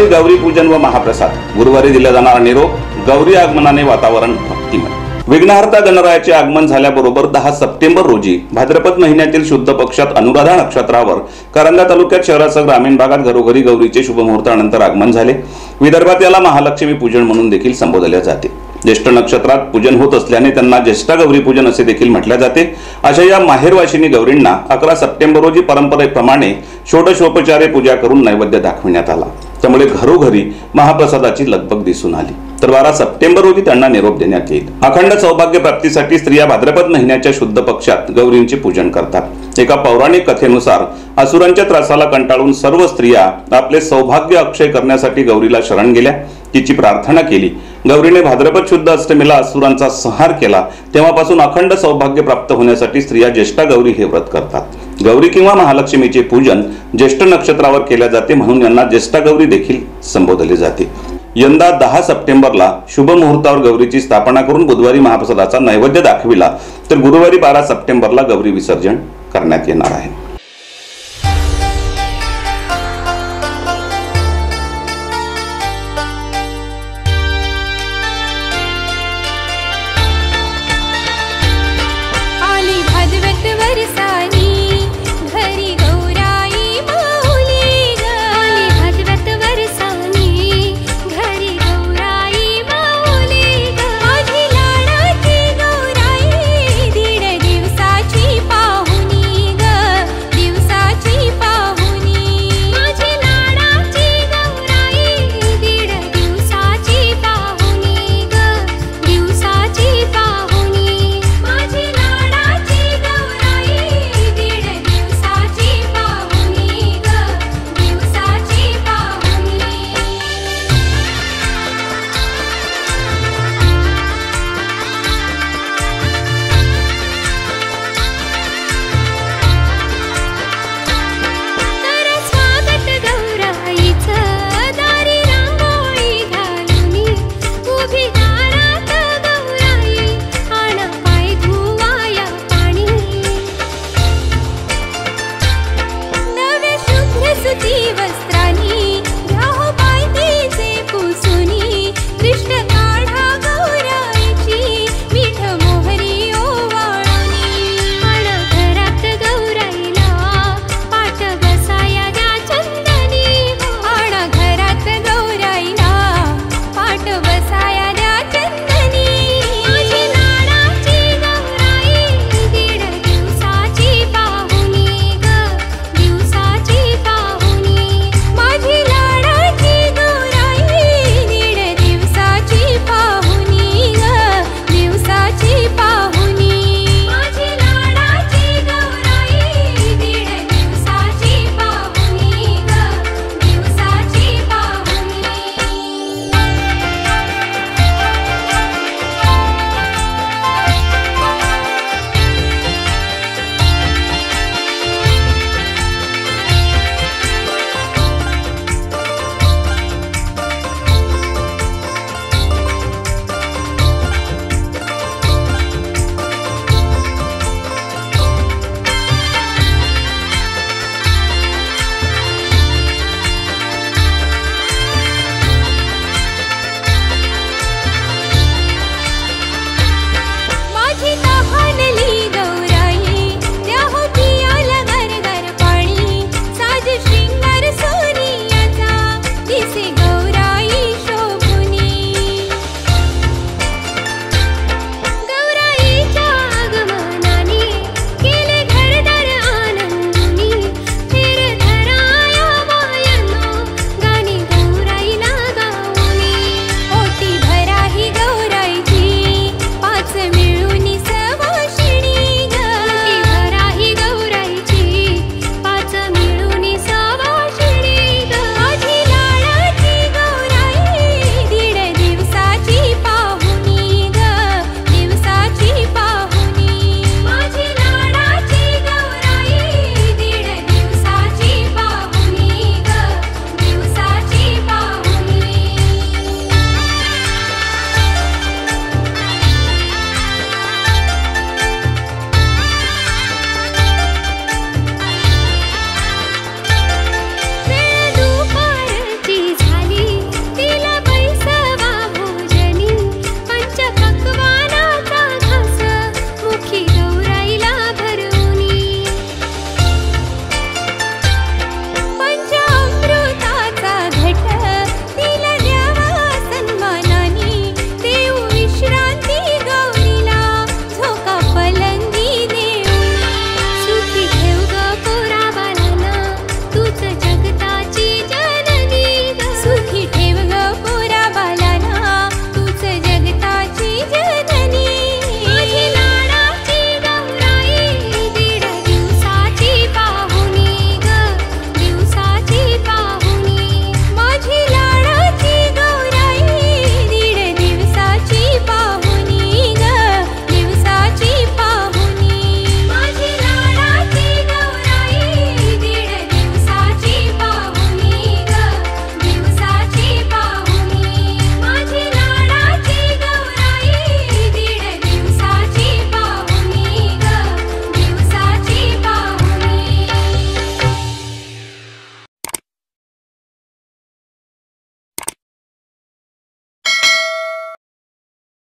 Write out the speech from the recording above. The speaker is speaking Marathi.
गुरुवारी गौरी पूजन व महाप्रसाद। गुरुवारी दिला जाणारा निरोप। गौरी आगमनाने वातावरण भक्तिमय। विघ्नहर्ता गणरायाचे आगमन झाल्याबरोबर 10 सप्टेंबर रोजी भाद्रपद महिन्यातील शुद्ध पक्षात अनुराधा नक्षत्रावर कारंजा तालुक्यात शहरासह ग्रामीण भागात घरोघरी गौरीचे शुभमुहूर्तानंतर आगमन झाले। विदर्भात याला महालक्ष्मी पूजन म्हणून देखील संबोधले जाते। ज्येष्ठ नक्षत्रात पूजन होत असल्याने त्यांना ज्येष्ठ गौरी पूजन असे देखील म्हटले जाते। अशा या माहेरवाशिनी गौरींना 11 सप्टेंबर रोजी परंपरेप्रमाणे षोडशोपचारे पूजा करून नैवेद्य दाखविण्यात आला। त्यामुळे घरोघरी महाप्रसादाची लगबग दिसून आली। तर 12 सप्टेंबर रोजी त्यांना निरोप देण्यात येईल। अखंड सौभाग्य प्राप्तीसाठी स्त्रिया भाद्रपद महिन्याच्या शुद्ध पक्षात गौरींचे पूजन करतात। एका पौराणिक कथेनुसार असुरांच्या त्रासाला कंटाळून सर्व स्त्रिया आपले सौभाग्य अक्षय करण्यासाठी गौरीला शरण गेल्या, तिची प्रार्थना केली। गौरीने भाद्रपद शुद्ध अष्टमीला असुरांचा संहार केला। तेव्हापासून अखंड सौभाग्य प्राप्त होण्यासाठी स्त्रिया ज्येष्ठा गौरी हे व्रत करतात। गौरी किंवा महालक्ष्मीचे पूजन ज्येष्ठ नक्षत्रावर केले जाते, म्हणून यांना ज्येष्ठा गौरी देखील संबोधले जाते। यंदा 10 सप्टेंबरला शुभ मुहूर्तावर गौरीची स्थापना करून बुधवारी महाप्रसादाचा नैवेद्य दाखविला, तर गुरुवारी 12 सप्टेंबरला गौरी विसर्जन करण्यात येणार आहे।